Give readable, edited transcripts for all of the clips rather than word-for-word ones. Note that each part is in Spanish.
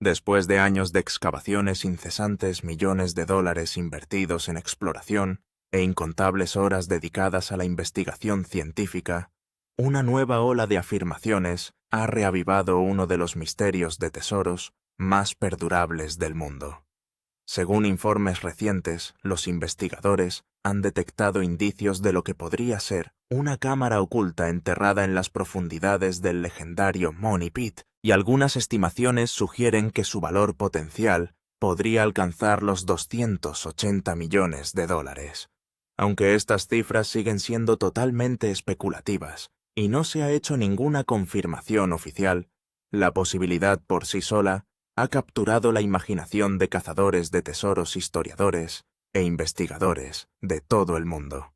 Después de años de excavaciones incesantes, millones de dólares invertidos en exploración e incontables horas dedicadas a la investigación científica, una nueva ola de afirmaciones ha reavivado uno de los misterios de tesoros más perdurables del mundo. Según informes recientes, los investigadores han detectado indicios de lo que podría ser una cámara oculta enterrada en las profundidades del legendario Money Pit, y algunas estimaciones sugieren que su valor potencial podría alcanzar los 280 millones de dólares. Aunque estas cifras siguen siendo totalmente especulativas y no se ha hecho ninguna confirmación oficial, la posibilidad por sí sola ha capturado la imaginación de cazadores de tesoros, historiadores e investigadores de todo el mundo.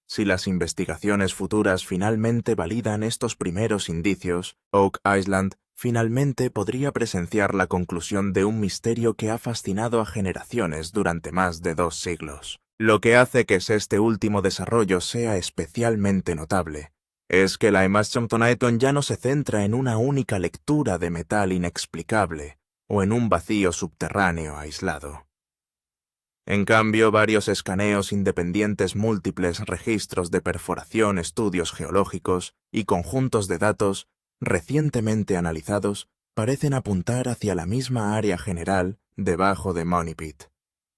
Si las investigaciones futuras finalmente validan estos primeros indicios, Oak Island finalmente podría presenciar la conclusión de un misterio que ha fascinado a generaciones durante más de 2 siglos. Lo que hace que este último desarrollo sea especialmente notable es que la Emerson ya no se centra en una única lectura de metal inexplicable o en un vacío subterráneo aislado. En cambio, varios escaneos independientes, múltiples registros de perforación, estudios geológicos y conjuntos de datos recientemente analizados parecen apuntar hacia la misma área general debajo de Money Pit.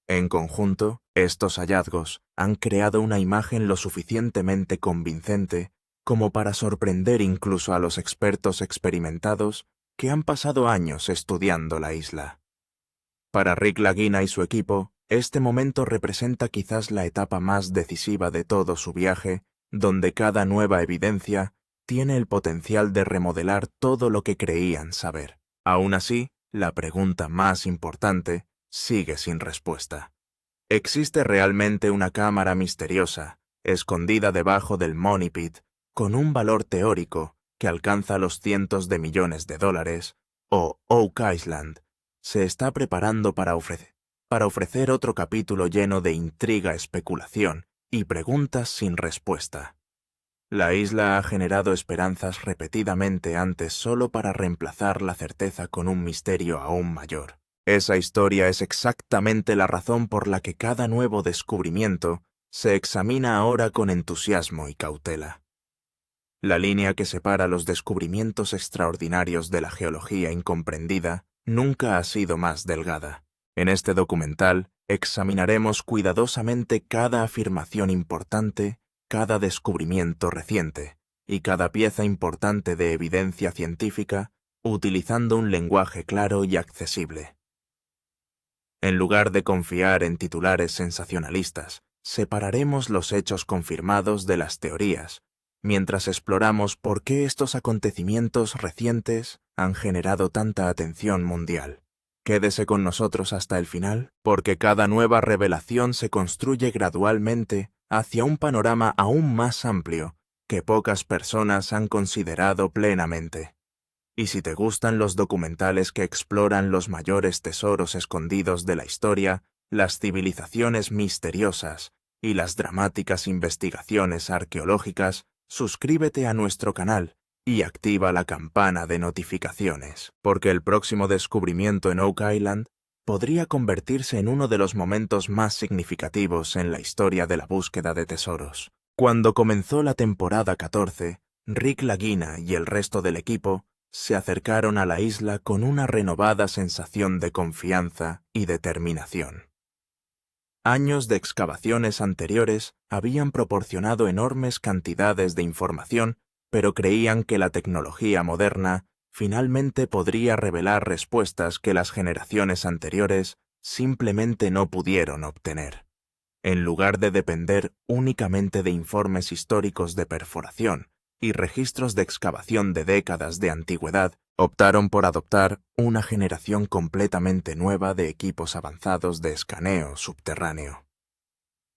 En conjunto, estos hallazgos han creado una imagen lo suficientemente convincente como para sorprender incluso a los expertos experimentados que han pasado años estudiando la isla. Para Rick Lagina y su equipo, este momento representa quizás la etapa más decisiva de todo su viaje, donde cada nueva evidencia tiene el potencial de remodelar todo lo que creían saber. Aún así, la pregunta más importante sigue sin respuesta. ¿Existe realmente una cámara misteriosa, escondida debajo del Money Pit, con un valor teórico que alcanza los cientos de millones de dólares, o Oak Island se está preparando para ofrecer otro capítulo lleno de intriga, especulación y preguntas sin respuesta? La isla ha generado esperanzas repetidamente antes solo para reemplazar la certeza con un misterio aún mayor. Esa historia es exactamente la razón por la que cada nuevo descubrimiento se examina ahora con entusiasmo y cautela. La línea que separa los descubrimientos extraordinarios de la geología incomprendida nunca ha sido más delgada. En este documental examinaremos cuidadosamente cada afirmación importante, cada descubrimiento reciente y cada pieza importante de evidencia científica, utilizando un lenguaje claro y accesible. En lugar de confiar en titulares sensacionalistas, separaremos los hechos confirmados de las teorías, mientras exploramos por qué estos acontecimientos recientes han generado tanta atención mundial. Quédese con nosotros hasta el final, porque cada nueva revelación se construye gradualmente hacia un panorama aún más amplio que pocas personas han considerado plenamente. Y si te gustan los documentales que exploran los mayores tesoros escondidos de la historia, las civilizaciones misteriosas y las dramáticas investigaciones arqueológicas, suscríbete a nuestro canal y activa la campana de notificaciones, porque el próximo descubrimiento en Oak Island podría convertirse en uno de los momentos más significativos en la historia de la búsqueda de tesoros. Cuando comenzó la temporada 14, Rick Lagina y el resto del equipo se acercaron a la isla con una renovada sensación de confianza y determinación. Años de excavaciones anteriores habían proporcionado enormes cantidades de información, pero creían que la tecnología moderna finalmente podría revelar respuestas que las generaciones anteriores simplemente no pudieron obtener. En lugar de depender únicamente de informes históricos de perforación y registros de excavación de décadas de antigüedad, optaron por adoptar una generación completamente nueva de equipos avanzados de escaneo subterráneo.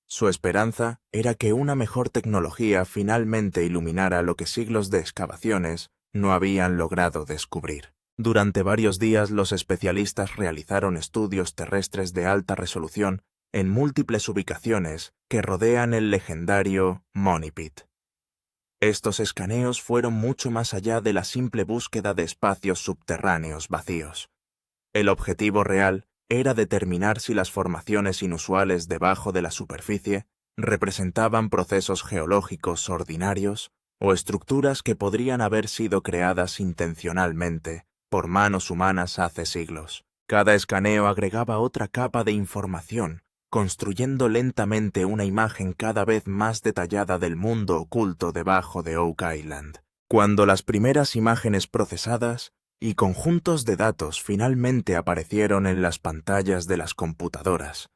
Su esperanza era que una mejor tecnología finalmente iluminara lo que siglos de excavaciones no habían logrado descubrir. Durante varios días los especialistas realizaron estudios terrestres de alta resolución en múltiples ubicaciones que rodean el legendario Money Pit. Estos escaneos fueron mucho más allá de la simple búsqueda de espacios subterráneos vacíos. El objetivo real era determinar si las formaciones inusuales debajo de la superficie representaban procesos geológicos ordinarios o estructuras que podrían haber sido creadas intencionalmente por manos humanas hace siglos. Cada escaneo agregaba otra capa de información, construyendo lentamente una imagen cada vez más detallada del mundo oculto debajo de Oak Island. Cuando las primeras imágenes procesadas y conjuntos de datos finalmente aparecieron en las pantallas de las computadoras,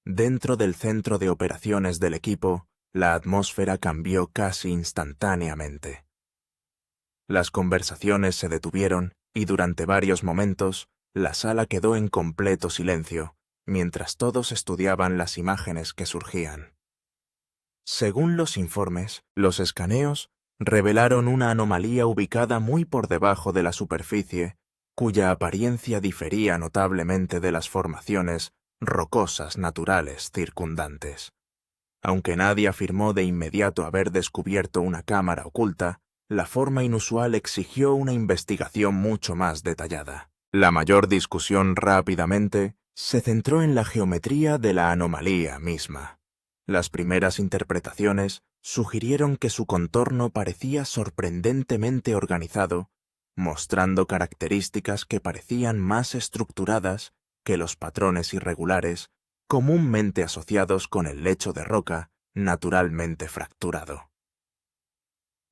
dentro del centro de operaciones del equipo, la atmósfera cambió casi instantáneamente. Las conversaciones se detuvieron y durante varios momentos la sala quedó en completo silencio, mientras todos estudiaban las imágenes que surgían. Según los informes, los escaneos revelaron una anomalía ubicada muy por debajo de la superficie, cuya apariencia difería notablemente de las formaciones rocosas naturales circundantes. Aunque nadie afirmó de inmediato haber descubierto una cámara oculta, la forma inusual exigió una investigación mucho más detallada. La mayor discusión rápidamente se centró en la geometría de la anomalía misma. Las primeras interpretaciones sugirieron que su contorno parecía sorprendentemente organizado, mostrando características que parecían más estructuradas que los patrones irregulares comúnmente asociados con el lecho de roca naturalmente fracturado.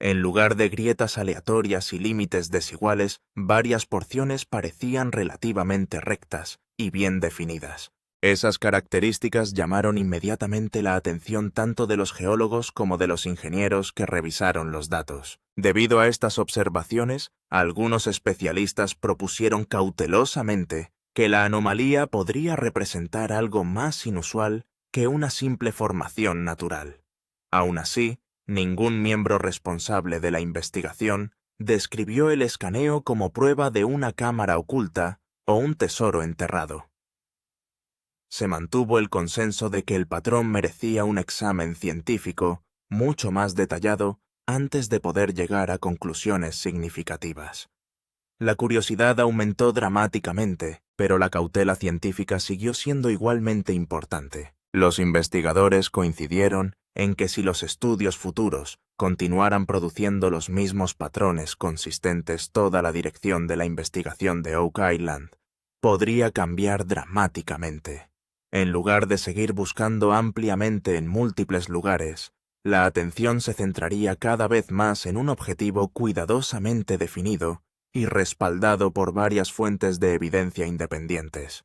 En lugar de grietas aleatorias y límites desiguales, varias porciones parecían relativamente rectas y bien definidas. Esas características llamaron inmediatamente la atención tanto de los geólogos como de los ingenieros que revisaron los datos. Debido a estas observaciones, algunos especialistas propusieron cautelosamente que la anomalía podría representar algo más inusual que una simple formación natural. Aún así, ningún miembro responsable de la investigación describió el escaneo como prueba de una cámara oculta o un tesoro enterrado. Se mantuvo el consenso de que el patrón merecía un examen científico mucho más detallado antes de poder llegar a conclusiones significativas. La curiosidad aumentó dramáticamente, pero la cautela científica siguió siendo igualmente importante. Los investigadores coincidieron en que si los estudios futuros continuaran produciendo los mismos patrones consistentes, toda la dirección de la investigación de Oak Island podría cambiar dramáticamente. En lugar de seguir buscando ampliamente en múltiples lugares, la atención se centraría cada vez más en un objetivo cuidadosamente definido y respaldado por varias fuentes de evidencia independientes.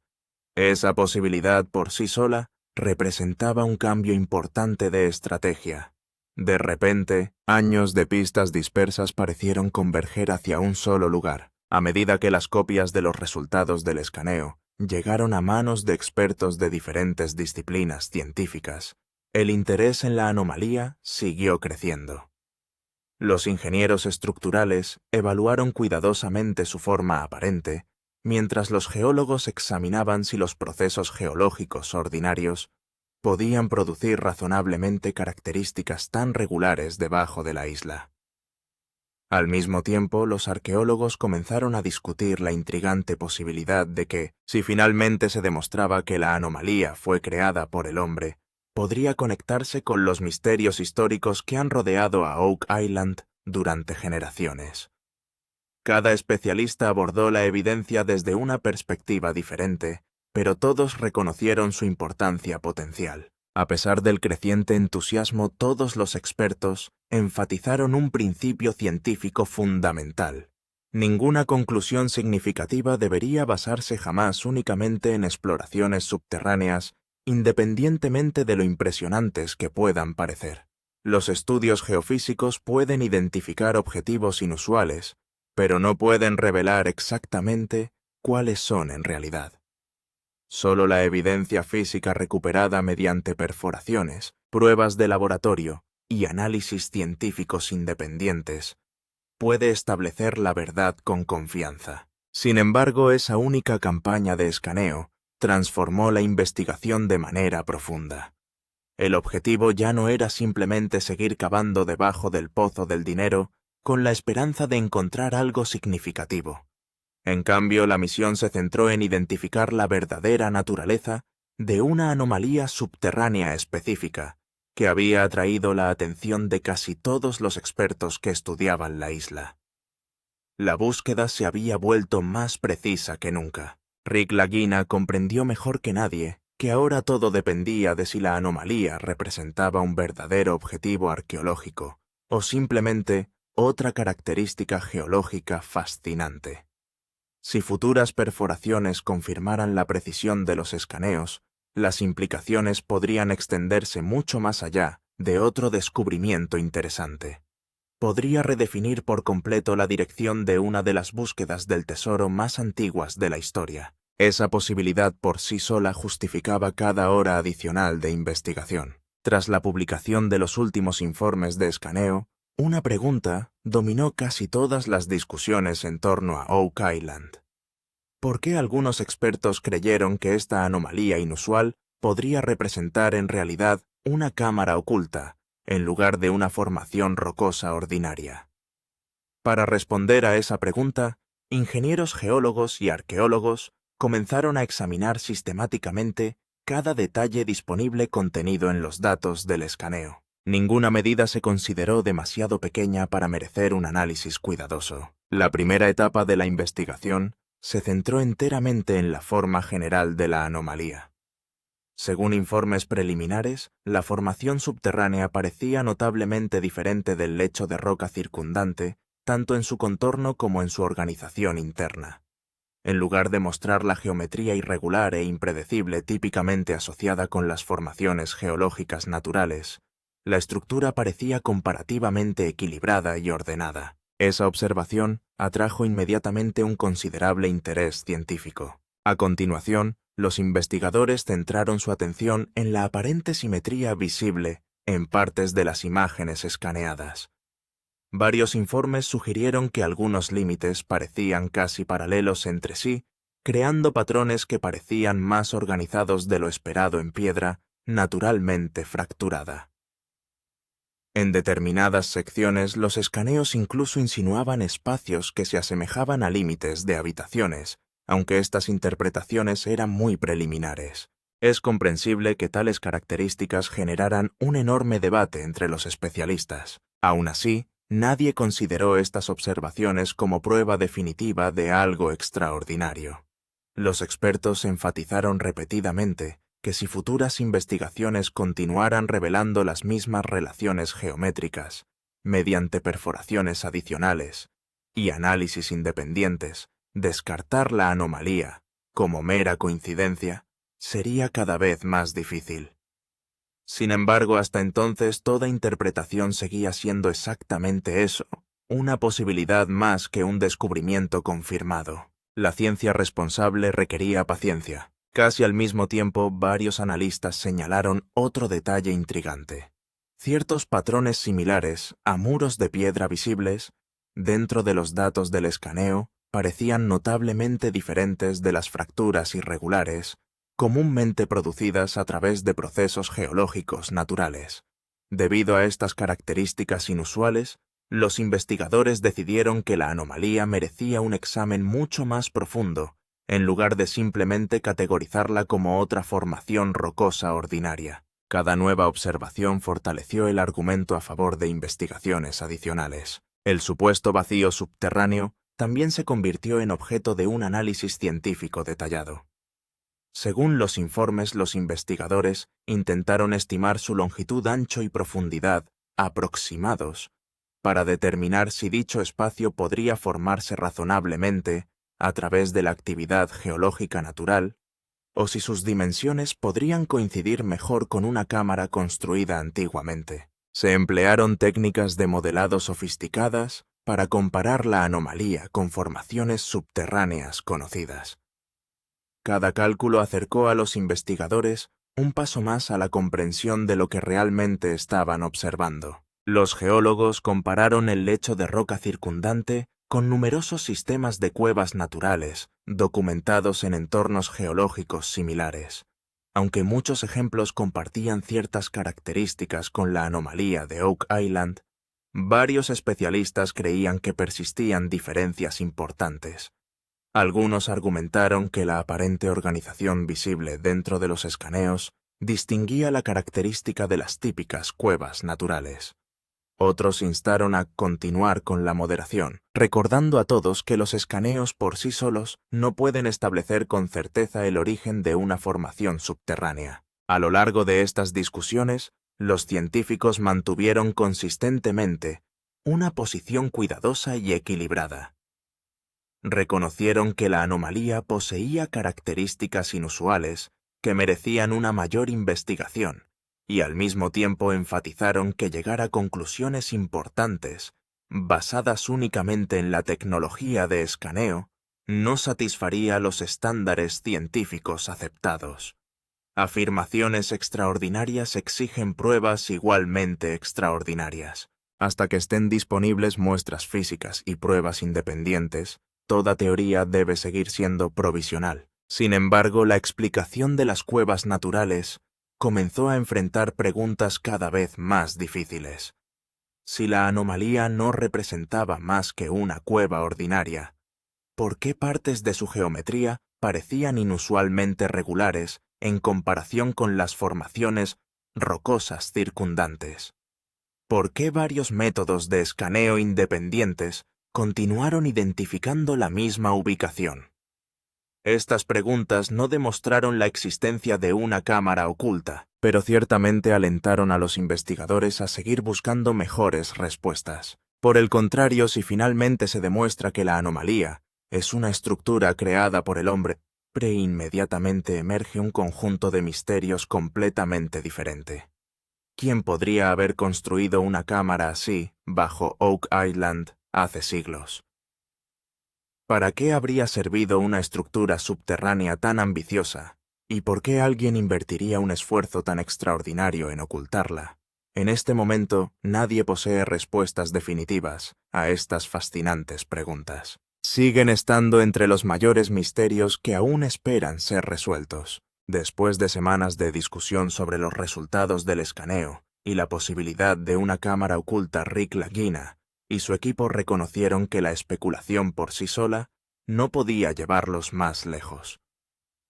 Esa posibilidad por sí sola representaba un cambio importante de estrategia. De repente, años de pistas dispersas parecieron converger hacia un solo lugar, a medida que las copias de los resultados del escaneo llegaron a manos de expertos de diferentes disciplinas científicas. El interés en la anomalía siguió creciendo. Los ingenieros estructurales evaluaron cuidadosamente su forma aparente, mientras los geólogos examinaban si los procesos geológicos ordinarios podían producir razonablemente características tan regulares debajo de la isla. Al mismo tiempo, los arqueólogos comenzaron a discutir la intrigante posibilidad de que, si finalmente se demostraba que la anomalía fue creada por el hombre, podría conectarse con los misterios históricos que han rodeado a Oak Island durante generaciones. Cada especialista abordó la evidencia desde una perspectiva diferente, pero todos reconocieron su importancia potencial. A pesar del creciente entusiasmo, todos los expertos enfatizaron un principio científico fundamental. Ninguna conclusión significativa debería basarse jamás únicamente en exploraciones subterráneas, independientemente de lo impresionantes que puedan parecer. Los estudios geofísicos pueden identificar objetivos inusuales, pero no pueden revelar exactamente cuáles son en realidad. Solo la evidencia física recuperada mediante perforaciones, pruebas de laboratorio y análisis científicos independientes puede establecer la verdad con confianza. Sin embargo, esa única campaña de escaneo transformó la investigación de manera profunda. El objetivo ya no era simplemente seguir cavando debajo del pozo del dinero con la esperanza de encontrar algo significativo. En cambio, la misión se centró en identificar la verdadera naturaleza de una anomalía subterránea específica que había atraído la atención de casi todos los expertos que estudiaban la isla. La búsqueda se había vuelto más precisa que nunca. Rick Lagina comprendió mejor que nadie que ahora todo dependía de si la anomalía representaba un verdadero objetivo arqueológico o simplemente otra característica geológica fascinante. Si futuras perforaciones confirmaran la precisión de los escaneos, las implicaciones podrían extenderse mucho más allá de otro descubrimiento interesante. Podría redefinir por completo la dirección de una de las búsquedas del tesoro más antiguas de la historia. Esa posibilidad por sí sola justificaba cada hora adicional de investigación. Tras la publicación de los últimos informes de escaneo, una pregunta dominó casi todas las discusiones en torno a Oak Island. ¿Por qué algunos expertos creyeron que esta anomalía inusual podría representar en realidad una cámara oculta, en lugar de una formación rocosa ordinaria? Para responder a esa pregunta, ingenieros geólogos y arqueólogos comenzaron a examinar sistemáticamente cada detalle disponible contenido en los datos del escaneo. Ninguna medida se consideró demasiado pequeña para merecer un análisis cuidadoso. La primera etapa de la investigación se centró enteramente en la forma general de la anomalía. Según informes preliminares, la formación subterránea parecía notablemente diferente del lecho de roca circundante, tanto en su contorno como en su organización interna. En lugar de mostrar la geometría irregular e impredecible típicamente asociada con las formaciones geológicas naturales, la estructura parecía comparativamente equilibrada y ordenada. Esa observación atrajo inmediatamente un considerable interés científico. A continuación, los investigadores centraron su atención en la aparente simetría visible en partes de las imágenes escaneadas. Varios informes sugirieron que algunos límites parecían casi paralelos entre sí, creando patrones que parecían más organizados de lo esperado en piedra naturalmente fracturada. En determinadas secciones, los escaneos incluso insinuaban espacios que se asemejaban a límites de habitaciones, aunque estas interpretaciones eran muy preliminares. Es comprensible que tales características generaran un enorme debate entre los especialistas. Aún así, nadie consideró estas observaciones como prueba definitiva de algo extraordinario. Los expertos enfatizaron repetidamente que si futuras investigaciones continuaran revelando las mismas relaciones geométricas, mediante perforaciones adicionales y análisis independientes, descartar la anomalía como mera coincidencia sería cada vez más difícil. Sin embargo, hasta entonces toda interpretación seguía siendo exactamente eso, una posibilidad más que un descubrimiento confirmado. La ciencia responsable requería paciencia. Casi al mismo tiempo, varios analistas señalaron otro detalle intrigante. Ciertos patrones similares a muros de piedra visibles, dentro de los datos del escaneo, parecían notablemente diferentes de las fracturas irregulares, comúnmente producidas a través de procesos geológicos naturales. Debido a estas características inusuales, los investigadores decidieron que la anomalía merecía un examen mucho más profundo, en lugar de simplemente categorizarla como otra formación rocosa ordinaria. Cada nueva observación fortaleció el argumento a favor de investigaciones adicionales. El supuesto vacío subterráneo también se convirtió en objeto de un análisis científico detallado. Según los informes, los investigadores intentaron estimar su longitud, ancho y profundidad aproximados para determinar si dicho espacio podría formarse razonablemente a través de la actividad geológica natural, o si sus dimensiones podrían coincidir mejor con una cámara construida antiguamente. Se emplearon técnicas de modelado sofisticadas para comparar la anomalía con formaciones subterráneas conocidas. Cada cálculo acercó a los investigadores un paso más a la comprensión de lo que realmente estaban observando. Los geólogos compararon el lecho de roca circundante con numerosos sistemas de cuevas naturales documentados en entornos geológicos similares. Aunque muchos ejemplos compartían ciertas características con la anomalía de Oak Island, varios especialistas creían que persistían diferencias importantes. Algunos argumentaron que la aparente organización visible dentro de los escaneos distinguía la característica de las típicas cuevas naturales. Otros instaron a continuar con la moderación, recordando a todos que los escaneos por sí solos no pueden establecer con certeza el origen de una formación subterránea. A lo largo de estas discusiones, los científicos mantuvieron consistentemente una posición cuidadosa y equilibrada. Reconocieron que la anomalía poseía características inusuales que merecían una mayor investigación, y al mismo tiempo enfatizaron que llegar a conclusiones importantes, basadas únicamente en la tecnología de escaneo, no satisfaría los estándares científicos aceptados. Afirmaciones extraordinarias exigen pruebas igualmente extraordinarias. Hasta que estén disponibles muestras físicas y pruebas independientes, toda teoría debe seguir siendo provisional. Sin embargo, la explicación de las cuevas naturales comenzó a enfrentar preguntas cada vez más difíciles. Si la anomalía no representaba más que una cueva ordinaria, ¿por qué partes de su geometría parecían inusualmente regulares en comparación con las formaciones rocosas circundantes? ¿Por qué varios métodos de escaneo independientes continuaron identificando la misma ubicación? Estas preguntas no demostraron la existencia de una cámara oculta, pero ciertamente alentaron a los investigadores a seguir buscando mejores respuestas. Por el contrario, si finalmente se demuestra que la anomalía es una estructura creada por el hombre, inmediatamente emerge un conjunto de misterios completamente diferente. ¿Quién podría haber construido una cámara así bajo Oak Island hace siglos? ¿Para qué habría servido una estructura subterránea tan ambiciosa? ¿Y por qué alguien invertiría un esfuerzo tan extraordinario en ocultarla? En este momento, nadie posee respuestas definitivas a estas fascinantes preguntas. Siguen estando entre los mayores misterios que aún esperan ser resueltos. Después de semanas de discusión sobre los resultados del escaneo y la posibilidad de una cámara oculta, Rick Lagina y su equipo reconocieron que la especulación por sí sola no podía llevarlos más lejos.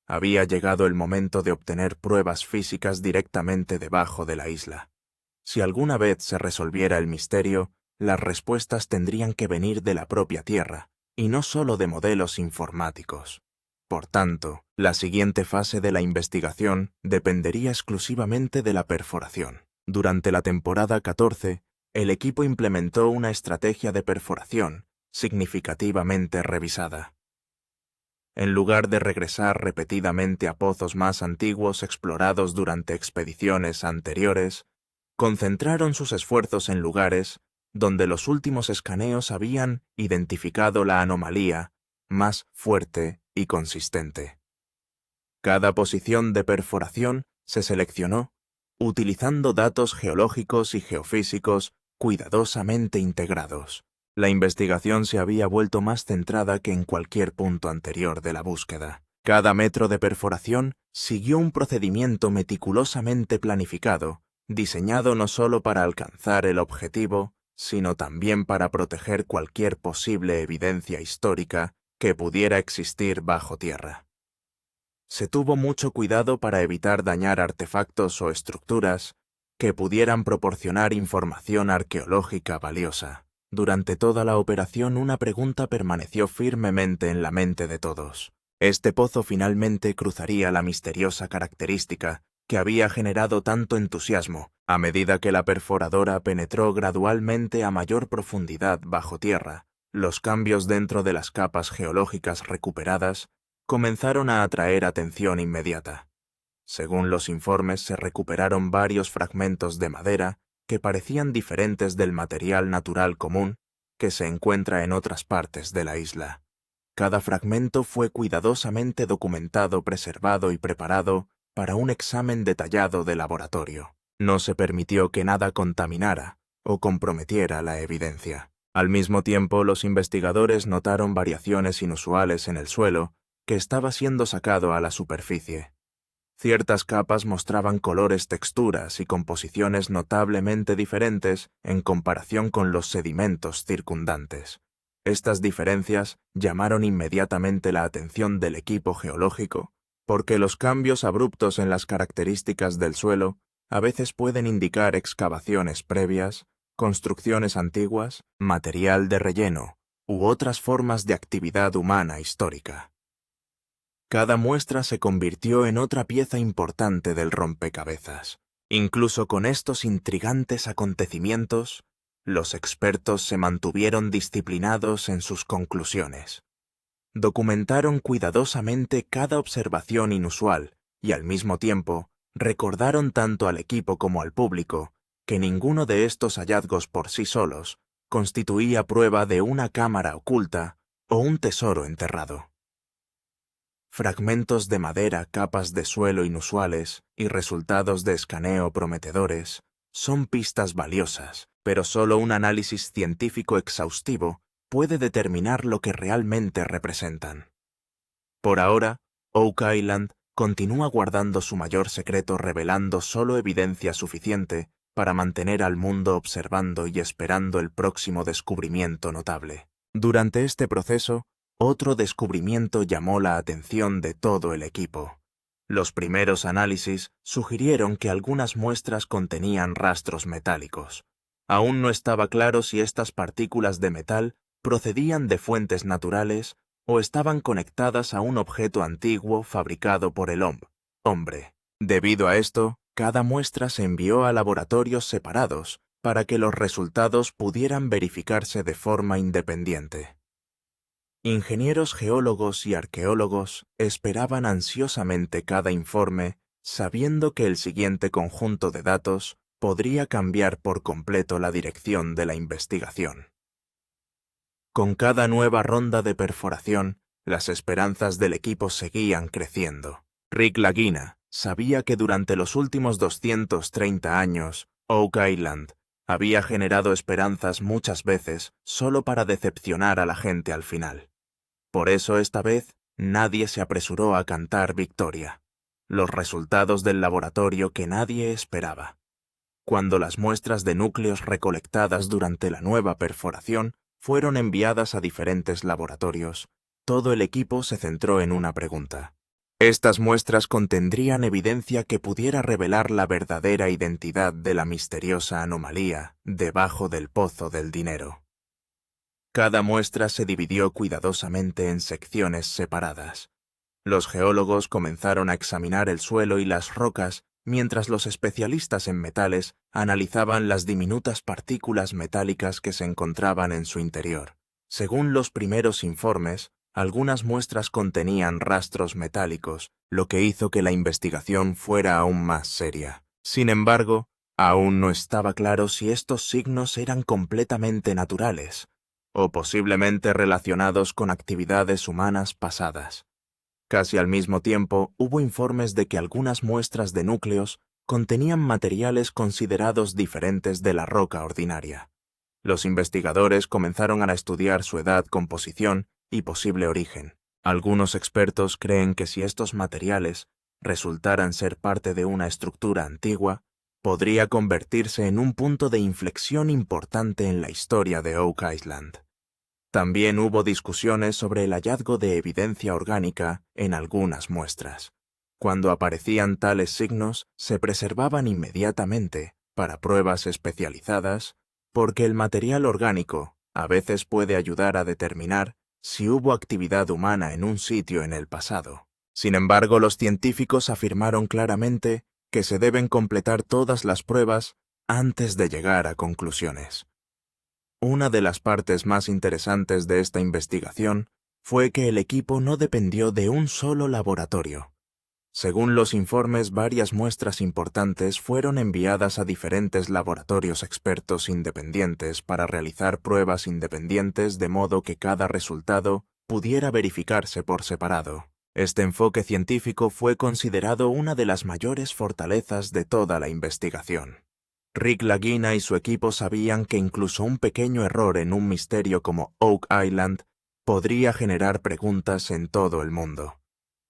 Había llegado el momento de obtener pruebas físicas directamente debajo de la isla. Si alguna vez se resolviera el misterio, las respuestas tendrían que venir de la propia Tierra, y no solo de modelos informáticos. Por tanto, la siguiente fase de la investigación dependería exclusivamente de la perforación. Durante la temporada 14, el equipo implementó una estrategia de perforación significativamente revisada. En lugar de regresar repetidamente a pozos más antiguos explorados durante expediciones anteriores, concentraron sus esfuerzos en lugares donde los últimos escaneos habían identificado la anomalía más fuerte y consistente. Cada posición de perforación se seleccionó utilizando datos geológicos y geofísicos cuidadosamente integrados. La investigación se había vuelto más centrada que en cualquier punto anterior de la búsqueda. Cada metro de perforación siguió un procedimiento meticulosamente planificado, diseñado no solo para alcanzar el objetivo, sino también para proteger cualquier posible evidencia histórica que pudiera existir bajo tierra. Se tuvo mucho cuidado para evitar dañar artefactos o estructuras que pudieran proporcionar información arqueológica valiosa. Durante toda la operación una pregunta permaneció firmemente en la mente de todos. Este pozo finalmente cruzaría la misteriosa característica que había generado tanto entusiasmo a medida que la perforadora penetró gradualmente a mayor profundidad bajo tierra. Los cambios dentro de las capas geológicas recuperadas comenzaron a atraer atención inmediata. Según los informes, se recuperaron varios fragmentos de madera que parecían diferentes del material natural común que se encuentra en otras partes de la isla. Cada fragmento fue cuidadosamente documentado, preservado y preparado para un examen detallado de laboratorio. No se permitió que nada contaminara o comprometiera la evidencia. Al mismo tiempo, los investigadores notaron variaciones inusuales en el suelo que estaba siendo sacado a la superficie. Ciertas capas mostraban colores, texturas y composiciones notablemente diferentes en comparación con los sedimentos circundantes. Estas diferencias llamaron inmediatamente la atención del equipo geológico, porque los cambios abruptos en las características del suelo a veces pueden indicar excavaciones previas, construcciones antiguas, material de relleno u otras formas de actividad humana histórica. Cada muestra se convirtió en otra pieza importante del rompecabezas. Incluso con estos intrigantes acontecimientos, los expertos se mantuvieron disciplinados en sus conclusiones. Documentaron cuidadosamente cada observación inusual y al mismo tiempo recordaron tanto al equipo como al público que ninguno de estos hallazgos por sí solos constituía prueba de una cámara oculta o un tesoro enterrado. Fragmentos de madera, capas de suelo inusuales y resultados de escaneo prometedores son pistas valiosas, pero solo un análisis científico exhaustivo puede determinar lo que realmente representan. Por ahora, Oak Island continúa guardando su mayor secreto, revelando solo evidencia suficiente para mantener al mundo observando y esperando el próximo descubrimiento notable. Durante este proceso, otro descubrimiento llamó la atención de todo el equipo. Los primeros análisis sugirieron que algunas muestras contenían rastros metálicos. Aún no estaba claro si estas partículas de metal procedían de fuentes naturales o estaban conectadas a un objeto antiguo fabricado por el hombre. Debido a esto, cada muestra se envió a laboratorios separados para que los resultados pudieran verificarse de forma independiente. Ingenieros geólogos y arqueólogos esperaban ansiosamente cada informe, sabiendo que el siguiente conjunto de datos podría cambiar por completo la dirección de la investigación. Con cada nueva ronda de perforación, las esperanzas del equipo seguían creciendo. Rick Lagina sabía que durante los últimos 230 años, Oak Island había generado esperanzas muchas veces solo para decepcionar a la gente al final. Por eso esta vez nadie se apresuró a cantar victoria. Los resultados del laboratorio que nadie esperaba. Cuando las muestras de núcleos recolectadas durante la nueva perforación fueron enviadas a diferentes laboratorios, todo el equipo se centró en una pregunta. Estas muestras contendrían evidencia que pudiera revelar la verdadera identidad de la misteriosa anomalía debajo del pozo del dinero. Cada muestra se dividió cuidadosamente en secciones separadas. Los geólogos comenzaron a examinar el suelo y las rocas, mientras los especialistas en metales analizaban las diminutas partículas metálicas que se encontraban en su interior. Según los primeros informes, algunas muestras contenían rastros metálicos, lo que hizo que la investigación fuera aún más seria. Sin embargo, aún no estaba claro si estos signos eran completamente naturales, o posiblemente relacionados con actividades humanas pasadas. Casi al mismo tiempo, hubo informes de que algunas muestras de núcleos contenían materiales considerados diferentes de la roca ordinaria. Los investigadores comenzaron a estudiar su edad, composición y posible origen. Algunos expertos creen que si estos materiales resultaran ser parte de una estructura antigua, podría convertirse en un punto de inflexión importante en la historia de Oak Island. También hubo discusiones sobre el hallazgo de evidencia orgánica en algunas muestras. Cuando aparecían tales signos, se preservaban inmediatamente para pruebas especializadas, porque el material orgánico a veces puede ayudar a determinar si hubo actividad humana en un sitio en el pasado. Sin embargo, los científicos afirmaron claramente que se deben completar todas las pruebas antes de llegar a conclusiones. Una de las partes más interesantes de esta investigación fue que el equipo no dependió de un solo laboratorio. Según los informes, varias muestras importantes fueron enviadas a diferentes laboratorios expertos independientes para realizar pruebas independientes de modo que cada resultado pudiera verificarse por separado. Este enfoque científico fue considerado una de las mayores fortalezas de toda la investigación. Rick Lagina y su equipo sabían que incluso un pequeño error en un misterio como Oak Island podría generar preguntas en todo el mundo.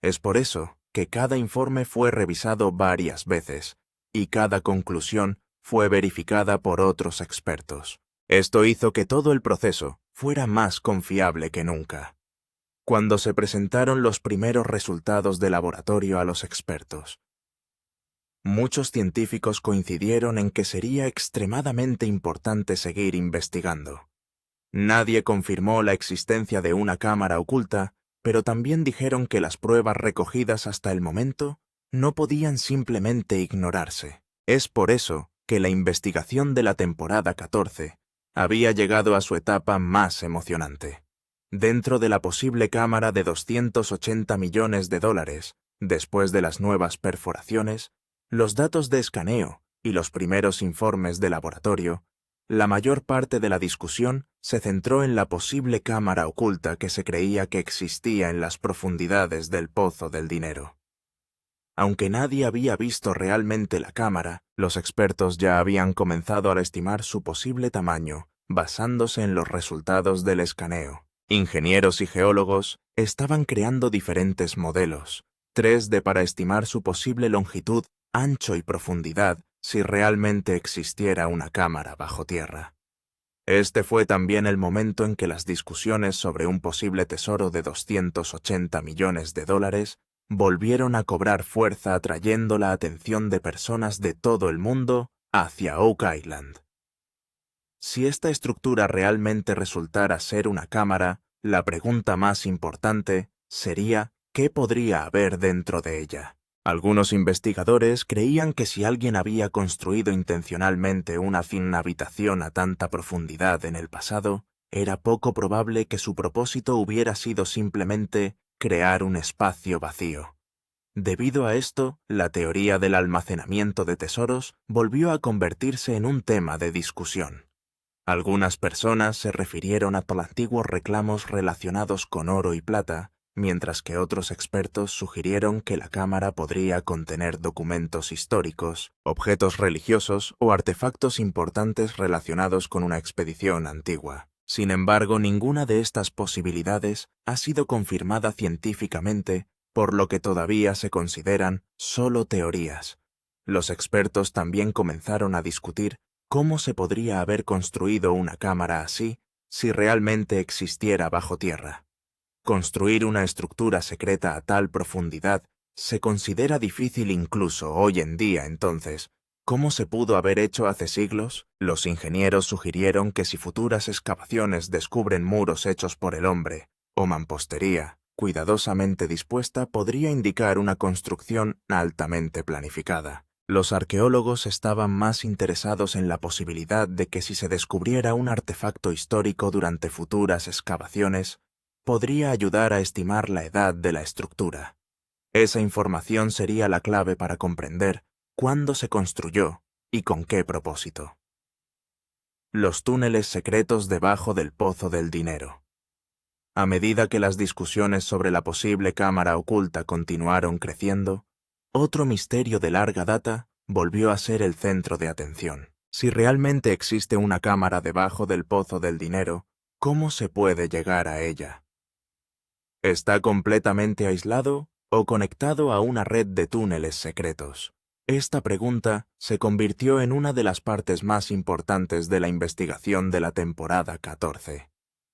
Es por eso que cada informe fue revisado varias veces, y cada conclusión fue verificada por otros expertos. Esto hizo que todo el proceso fuera más confiable que nunca. Cuando se presentaron los primeros resultados de laboratorio a los expertos, muchos científicos coincidieron en que sería extremadamente importante seguir investigando. Nadie confirmó la existencia de una cámara oculta, pero también dijeron que las pruebas recogidas hasta el momento no podían simplemente ignorarse. Es por eso que la investigación de la temporada 14 había llegado a su etapa más emocionante. Dentro de la posible cámara de $280 millones, después de las nuevas perforaciones, los datos de escaneo y los primeros informes de laboratorio, la mayor parte de la discusión se centró en la posible cámara oculta que se creía que existía en las profundidades del Pozo del Dinero. Aunque nadie había visto realmente la cámara, los expertos ya habían comenzado a estimar su posible tamaño, basándose en los resultados del escaneo. Ingenieros y geólogos estaban creando diferentes modelos, 3D para estimar su posible longitud, ancho y profundidad si realmente existiera una cámara bajo tierra. Este fue también el momento en que las discusiones sobre un posible tesoro de $280 millones volvieron a cobrar fuerza, atrayendo la atención de personas de todo el mundo hacia Oak Island. Si esta estructura realmente resultara ser una cámara, la pregunta más importante sería ¿qué podría haber dentro de ella? Algunos investigadores creían que si alguien había construido intencionalmente una fina habitación a tanta profundidad en el pasado, era poco probable que su propósito hubiera sido simplemente crear un espacio vacío. Debido a esto, la teoría del almacenamiento de tesoros volvió a convertirse en un tema de discusión. Algunas personas se refirieron a antiguos reclamos relacionados con oro y plata, mientras que otros expertos sugirieron que la cámara podría contener documentos históricos, objetos religiosos o artefactos importantes relacionados con una expedición antigua. Sin embargo, ninguna de estas posibilidades ha sido confirmada científicamente, por lo que todavía se consideran solo teorías. Los expertos también comenzaron a discutir cómo se podría haber construido una cámara así si realmente existiera bajo tierra. Construir una estructura secreta a tal profundidad se considera difícil incluso hoy en día. Entonces, ¿cómo se pudo haber hecho hace siglos? Los ingenieros sugirieron que si futuras excavaciones descubren muros hechos por el hombre, o mampostería, cuidadosamente dispuesta, podría indicar una construcción altamente planificada. Los arqueólogos estaban más interesados en la posibilidad de que si se descubriera un artefacto histórico durante futuras excavaciones, podría ayudar a estimar la edad de la estructura. Esa información sería la clave para comprender cuándo se construyó y con qué propósito. Los túneles secretos debajo del Pozo del Dinero. A medida que las discusiones sobre la posible cámara oculta continuaron creciendo, otro misterio de larga data volvió a ser el centro de atención. Si realmente existe una cámara debajo del Pozo del Dinero, ¿cómo se puede llegar a ella? ¿Está completamente aislado o conectado a una red de túneles secretos? Esta pregunta se convirtió en una de las partes más importantes de la investigación de la temporada 14.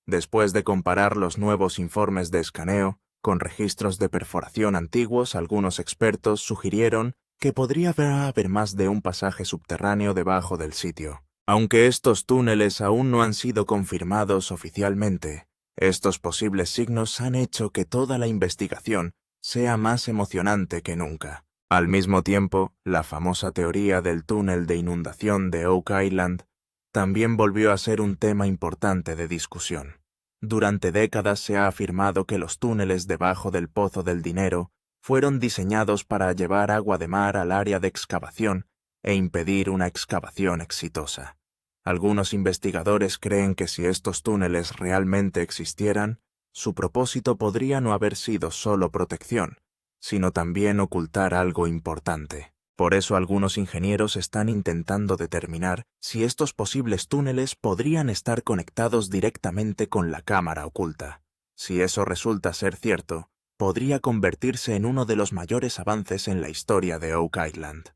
Después de comparar los nuevos informes de escaneo con registros de perforación antiguos, algunos expertos sugirieron que podría haber más de un pasaje subterráneo debajo del sitio. Aunque estos túneles aún no han sido confirmados oficialmente, estos posibles signos han hecho que toda la investigación sea más emocionante que nunca. Al mismo tiempo, la famosa teoría del túnel de inundación de Oak Island también volvió a ser un tema importante de discusión. Durante décadas se ha afirmado que los túneles debajo del Pozo del Dinero fueron diseñados para llevar agua de mar al área de excavación e impedir una excavación exitosa. Algunos investigadores creen que si estos túneles realmente existieran, su propósito podría no haber sido solo protección, sino también ocultar algo importante. Por eso algunos ingenieros están intentando determinar si estos posibles túneles podrían estar conectados directamente con la cámara oculta. Si eso resulta ser cierto, podría convertirse en uno de los mayores avances en la historia de Oak Island.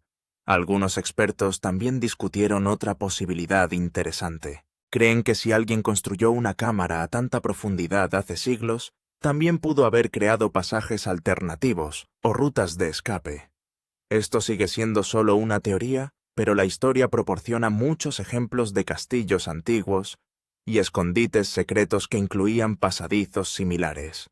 Algunos expertos también discutieron otra posibilidad interesante. Creen que si alguien construyó una cámara a tanta profundidad hace siglos, también pudo haber creado pasajes alternativos o rutas de escape. Esto sigue siendo solo una teoría, pero la historia proporciona muchos ejemplos de castillos antiguos y escondites secretos que incluían pasadizos similares.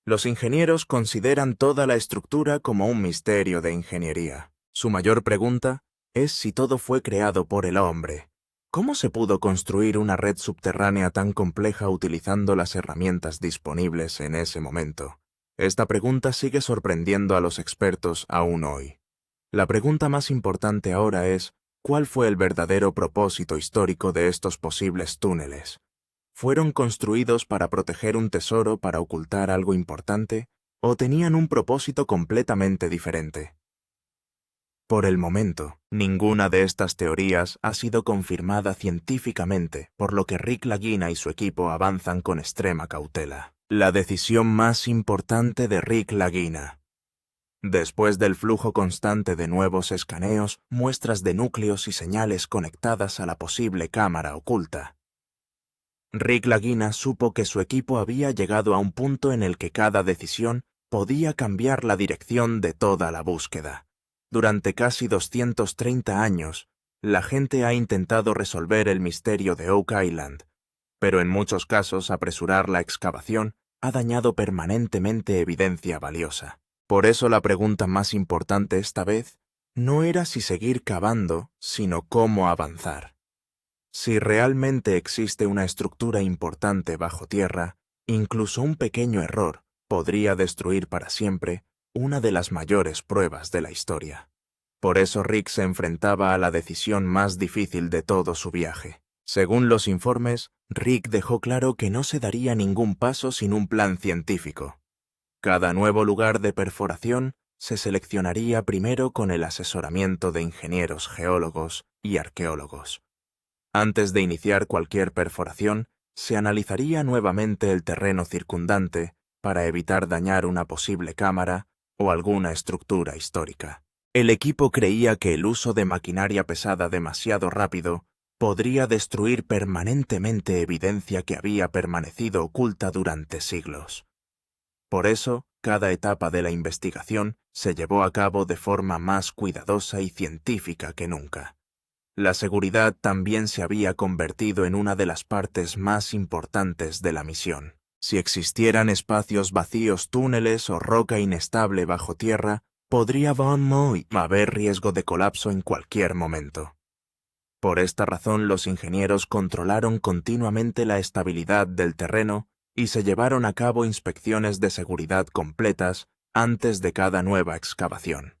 Los ingenieros consideran toda la estructura como un misterio de ingeniería. Su mayor pregunta es si todo fue creado por el hombre. ¿Cómo se pudo construir una red subterránea tan compleja utilizando las herramientas disponibles en ese momento? Esta pregunta sigue sorprendiendo a los expertos aún hoy. La pregunta más importante ahora es, ¿cuál fue el verdadero propósito histórico de estos posibles túneles? ¿Fueron construidos para proteger un tesoro, para ocultar algo importante, o tenían un propósito completamente diferente? Por el momento, ninguna de estas teorías ha sido confirmada científicamente, por lo que Rick Lagina y su equipo avanzan con extrema cautela. La decisión más importante de Rick Lagina. Después del flujo constante de nuevos escaneos, muestras de núcleos y señales conectadas a la posible cámara oculta, Rick Lagina supo que su equipo había llegado a un punto en el que cada decisión podía cambiar la dirección de toda la búsqueda. Durante casi 230 años, la gente ha intentado resolver el misterio de Oak Island, pero en muchos casos apresurar la excavación ha dañado permanentemente evidencia valiosa. Por eso la pregunta más importante esta vez no era si seguir cavando, sino cómo avanzar. Si realmente existe una estructura importante bajo tierra, incluso un pequeño error podría destruir para siempre una de las mayores pruebas de la historia. Por eso Rick se enfrentaba a la decisión más difícil de todo su viaje. Según los informes, Rick dejó claro que no se daría ningún paso sin un plan científico. Cada nuevo lugar de perforación se seleccionaría primero con el asesoramiento de ingenieros geólogos y arqueólogos. Antes de iniciar cualquier perforación, se analizaría nuevamente el terreno circundante para evitar dañar una posible cámara o alguna estructura histórica. El equipo creía que el uso de maquinaria pesada demasiado rápido podría destruir permanentemente evidencia que había permanecido oculta durante siglos. Por eso, cada etapa de la investigación se llevó a cabo de forma más cuidadosa y científica que nunca. La seguridad también se había convertido en una de las partes más importantes de la misión. Si existieran espacios vacíos, túneles o roca inestable bajo tierra, podría haber riesgo de colapso en cualquier momento. Por esta razón, los ingenieros controlaron continuamente la estabilidad del terreno y se llevaron a cabo inspecciones de seguridad completas antes de cada nueva excavación.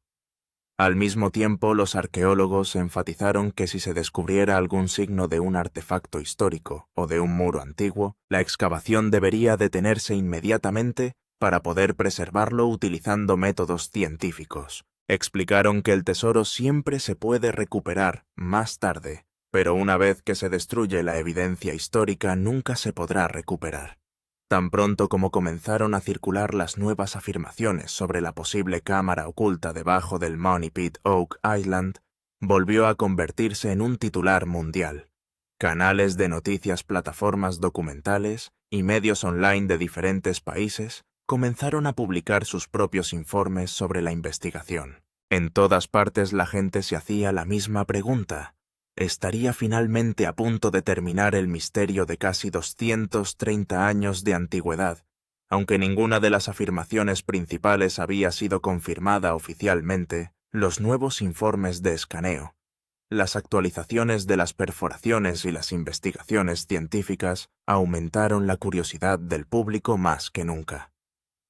Al mismo tiempo, los arqueólogos enfatizaron que si se descubriera algún signo de un artefacto histórico o de un muro antiguo, la excavación debería detenerse inmediatamente para poder preservarlo utilizando métodos científicos. Explicaron que el tesoro siempre se puede recuperar más tarde, pero una vez que se destruye la evidencia histórica nunca se podrá recuperar. Tan pronto como comenzaron a circular las nuevas afirmaciones sobre la posible cámara oculta debajo del Money Pit Oak Island, volvió a convertirse en un titular mundial. Canales de noticias, plataformas documentales y medios online de diferentes países comenzaron a publicar sus propios informes sobre la investigación. En todas partes la gente se hacía la misma pregunta. ¿Estaría finalmente a punto de terminar el misterio de casi 230 años de antigüedad, aunque ninguna de las afirmaciones principales había sido confirmada oficialmente? Los nuevos informes de escaneo, las actualizaciones de las perforaciones y las investigaciones científicas aumentaron la curiosidad del público más que nunca.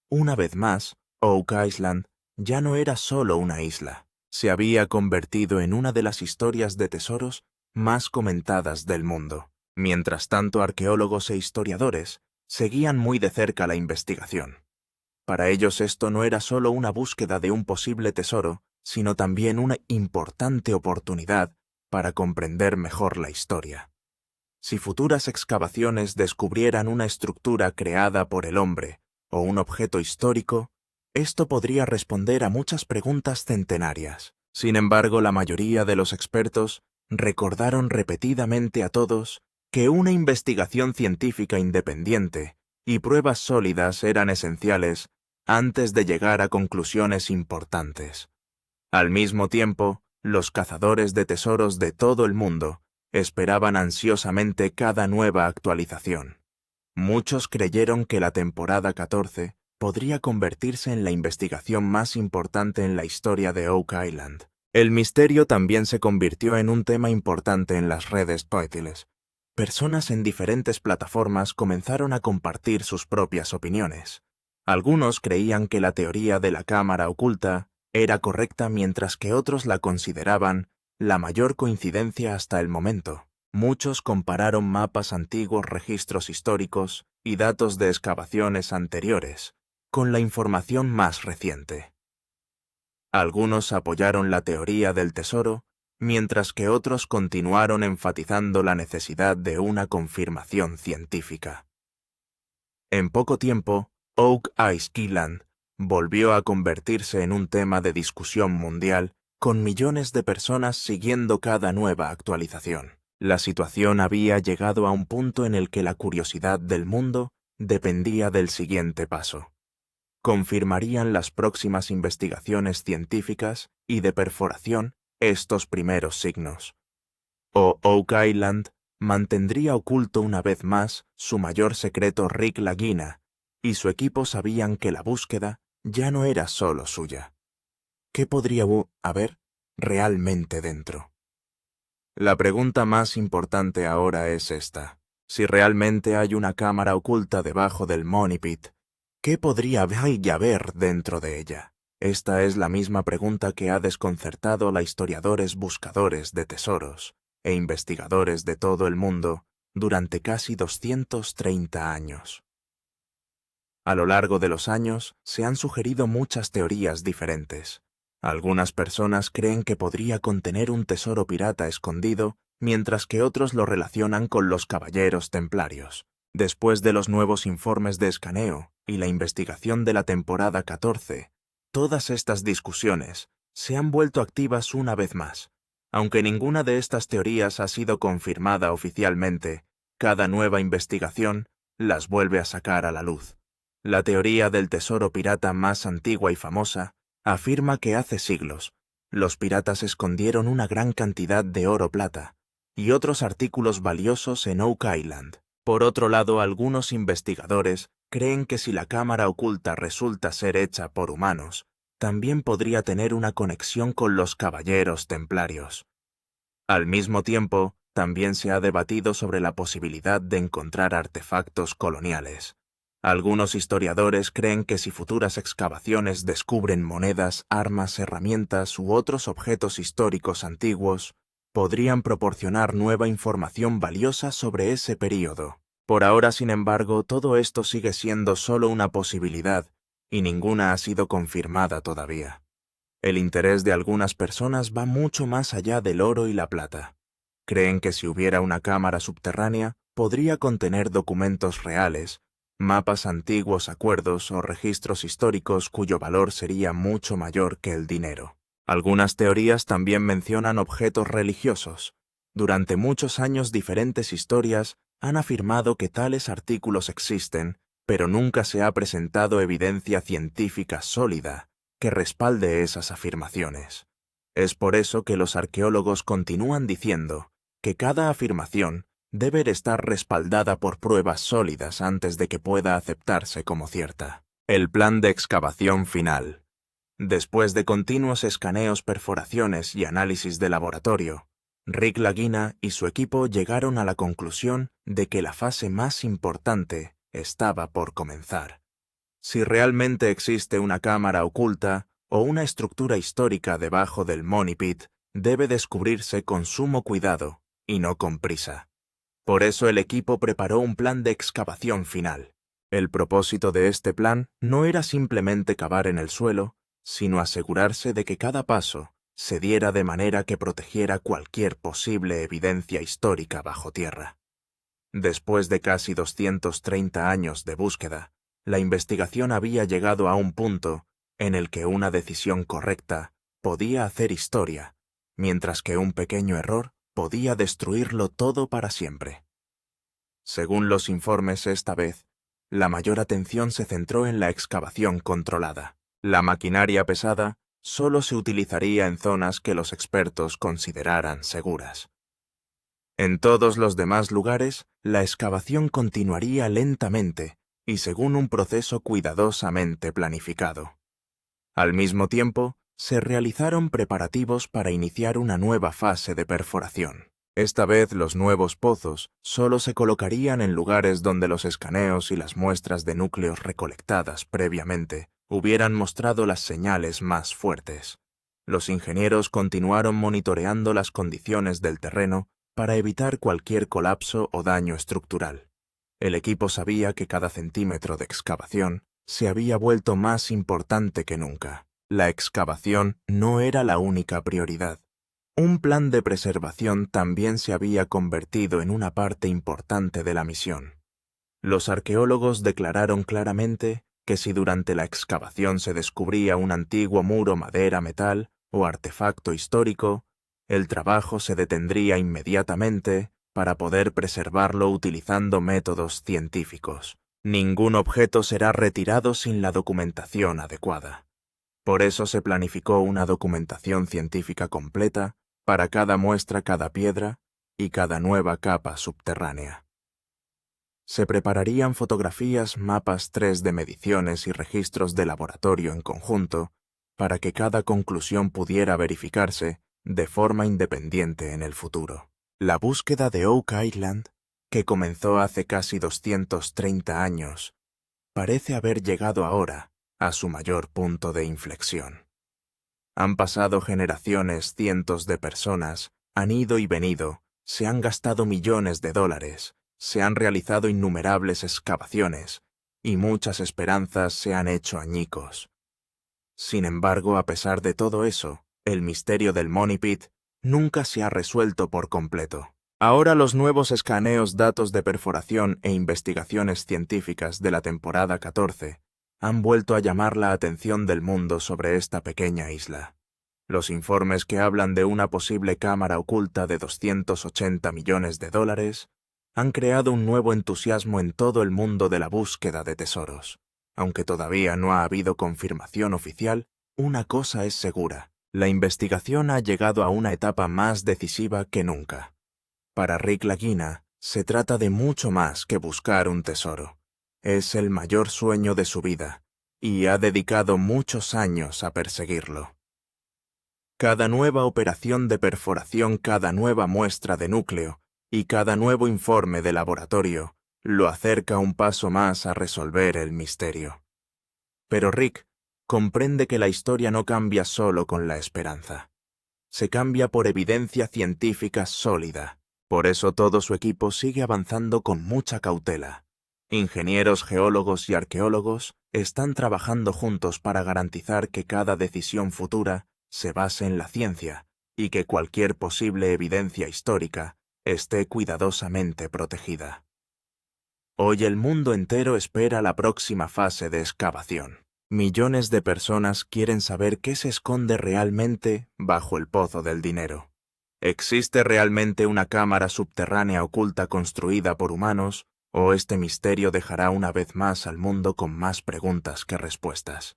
Una vez más, Oak Island ya no era solo una isla. Se había convertido en una de las historias de tesoros más comentadas del mundo. Mientras tanto, arqueólogos e historiadores seguían muy de cerca la investigación. Para ellos esto no era solo una búsqueda de un posible tesoro, sino también una importante oportunidad para comprender mejor la historia. Si futuras excavaciones descubrieran una estructura creada por el hombre o un objeto histórico, Esto podría responder a muchas preguntas centenarias. Sin embargo, la mayoría de los expertos recordaron repetidamente a todos que una investigación científica independiente y pruebas sólidas eran esenciales antes de llegar a conclusiones importantes. Al mismo tiempo, los cazadores de tesoros de todo el mundo esperaban ansiosamente cada nueva actualización. Muchos creyeron que la temporada 14 podría convertirse en la investigación más importante en la historia de Oak Island. El misterio también se convirtió en un tema importante en las redes sociales. Personas en diferentes plataformas comenzaron a compartir sus propias opiniones. Algunos creían que la teoría de la cámara oculta era correcta mientras que otros la consideraban la mayor coincidencia hasta el momento. Muchos compararon mapas antiguos, registros históricos y datos de excavaciones anteriores con la información más reciente. Algunos apoyaron la teoría del tesoro, mientras que otros continuaron enfatizando la necesidad de una confirmación científica. En poco tiempo, Oak Island volvió a convertirse en un tema de discusión mundial, con millones de personas siguiendo cada nueva actualización. La situación había llegado a un punto en el que la curiosidad del mundo dependía del siguiente paso. ¿Confirmarían las próximas investigaciones científicas y de perforación estos primeros signos? ¿O Oak Island mantendría oculto una vez más su mayor secreto? Rick Lagina y su equipo sabían que la búsqueda ya no era solo suya. ¿Qué podría haber realmente dentro? La pregunta más importante ahora es esta. Si realmente hay una cámara oculta debajo del Money Pit, ¿qué podría haber dentro de ella? Esta es la misma pregunta que ha desconcertado a historiadores buscadores de tesoros e investigadores de todo el mundo durante casi 230 años. A lo largo de los años se han sugerido muchas teorías diferentes. Algunas personas creen que podría contener un tesoro pirata escondido, mientras que otros lo relacionan con los caballeros templarios. Después de los nuevos informes de escaneo y la investigación de la temporada 14, todas estas discusiones se han vuelto activas una vez más. Aunque ninguna de estas teorías ha sido confirmada oficialmente, cada nueva investigación las vuelve a sacar a la luz. La teoría del tesoro pirata más antigua y famosa afirma que hace siglos, los piratas escondieron una gran cantidad de oro-plata y otros artículos valiosos en Oak Island. Por otro lado, algunos investigadores creen que si la cámara oculta resulta ser hecha por humanos, también podría tener una conexión con los caballeros templarios. Al mismo tiempo, también se ha debatido sobre la posibilidad de encontrar artefactos coloniales. Algunos historiadores creen que si futuras excavaciones descubren monedas, armas, herramientas u otros objetos históricos antiguos, podrían proporcionar nueva información valiosa sobre ese período. Por ahora, sin embargo, todo esto sigue siendo solo una posibilidad y ninguna ha sido confirmada todavía. El interés de algunas personas va mucho más allá del oro y la plata. Creen que si hubiera una cámara subterránea, podría contener documentos reales, mapas antiguos, acuerdos o registros históricos cuyo valor sería mucho mayor que el dinero. Algunas teorías también mencionan objetos religiosos. Durante muchos años diferentes historias han afirmado que tales artículos existen, pero nunca se ha presentado evidencia científica sólida que respalde esas afirmaciones. Es por eso que los arqueólogos continúan diciendo que cada afirmación debe estar respaldada por pruebas sólidas antes de que pueda aceptarse como cierta. El plan de excavación final. Después de continuos escaneos, perforaciones y análisis de laboratorio, Rick Lagina y su equipo llegaron a la conclusión de que la fase más importante estaba por comenzar. Si realmente existe una cámara oculta o una estructura histórica debajo del Money Pit, debe descubrirse con sumo cuidado y no con prisa. Por eso el equipo preparó un plan de excavación final. El propósito de este plan no era simplemente cavar en el suelo, sino asegurarse de que cada paso se diera de manera que protegiera cualquier posible evidencia histórica bajo tierra. Después de casi 230 años de búsqueda, la investigación había llegado a un punto en el que una decisión correcta podía hacer historia, mientras que un pequeño error podía destruirlo todo para siempre. Según los informes esta vez, la mayor atención se centró en la excavación controlada. La maquinaria pesada solo se utilizaría en zonas que los expertos consideraran seguras. En todos los demás lugares, la excavación continuaría lentamente y según un proceso cuidadosamente planificado. Al mismo tiempo, se realizaron preparativos para iniciar una nueva fase de perforación. Esta vez los nuevos pozos solo se colocarían en lugares donde los escaneos y las muestras de núcleos recolectadas previamente hubieran mostrado las señales más fuertes. Los ingenieros continuaron monitoreando las condiciones del terreno para evitar cualquier colapso o daño estructural. El equipo sabía que cada centímetro de excavación se había vuelto más importante que nunca. La excavación no era la única prioridad. Un plan de preservación también se había convertido en una parte importante de la misión. Los arqueólogos declararon claramente que si durante la excavación se descubría un antiguo muro madera-metal o artefacto histórico, el trabajo se detendría inmediatamente para poder preservarlo utilizando métodos científicos. Ningún objeto será retirado sin la documentación adecuada. Por eso se planificó una documentación científica completa para cada muestra, cada piedra y cada nueva capa subterránea. Se prepararían fotografías, mapas 3D de mediciones y registros de laboratorio en conjunto para que cada conclusión pudiera verificarse de forma independiente en el futuro. La búsqueda de Oak Island, que comenzó hace casi 230 años, parece haber llegado ahora a su mayor punto de inflexión. Han pasado generaciones, cientos de personas, han ido y venido, se han gastado millones de dólares, se han realizado innumerables excavaciones, y muchas esperanzas se han hecho añicos. Sin embargo, a pesar de todo eso, el misterio del Money Pit nunca se ha resuelto por completo. Ahora los nuevos escaneos, datos de perforación e investigaciones científicas de la temporada 14 han vuelto a llamar la atención del mundo sobre esta pequeña isla. Los informes que hablan de una posible cámara oculta de 280 millones de dólares han creado un nuevo entusiasmo en todo el mundo de la búsqueda de tesoros. Aunque todavía no ha habido confirmación oficial, una cosa es segura: la investigación ha llegado a una etapa más decisiva que nunca. Para Rick Lagina, se trata de mucho más que buscar un tesoro. Es el mayor sueño de su vida, y ha dedicado muchos años a perseguirlo. Cada nueva operación de perforación, cada nueva muestra de núcleo y cada nuevo informe de laboratorio lo acerca un paso más a resolver el misterio. Pero Rick comprende que la historia no cambia solo con la esperanza. Se cambia por evidencia científica sólida. Por eso todo su equipo sigue avanzando con mucha cautela. Ingenieros, geólogos y arqueólogos están trabajando juntos para garantizar que cada decisión futura se base en la ciencia y que cualquier posible evidencia histórica esté cuidadosamente protegida. Hoy el mundo entero espera la próxima fase de excavación. Millones de personas quieren saber qué se esconde realmente bajo el pozo del dinero. ¿Existe realmente una cámara subterránea oculta construida por humanos? ¿O este misterio dejará una vez más al mundo con más preguntas que respuestas?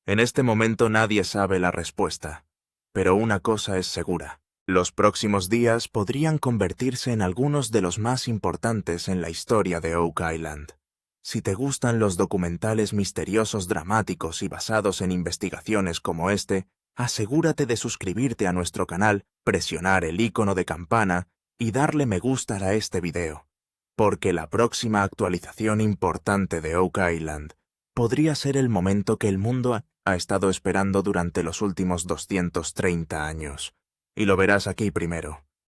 En este momento nadie sabe la respuesta, pero una cosa es segura: los próximos días podrían convertirse en algunos de los más importantes en la historia de Oak Island. Si te gustan los documentales misteriosos, dramáticos y basados en investigaciones como este, asegúrate de suscribirte a nuestro canal, presionar el icono de campana y darle me gusta a este video, porque la próxima actualización importante de Oak Island podría ser el momento que el mundo ha estado esperando durante los últimos 230 años. Y lo verás aquí primero.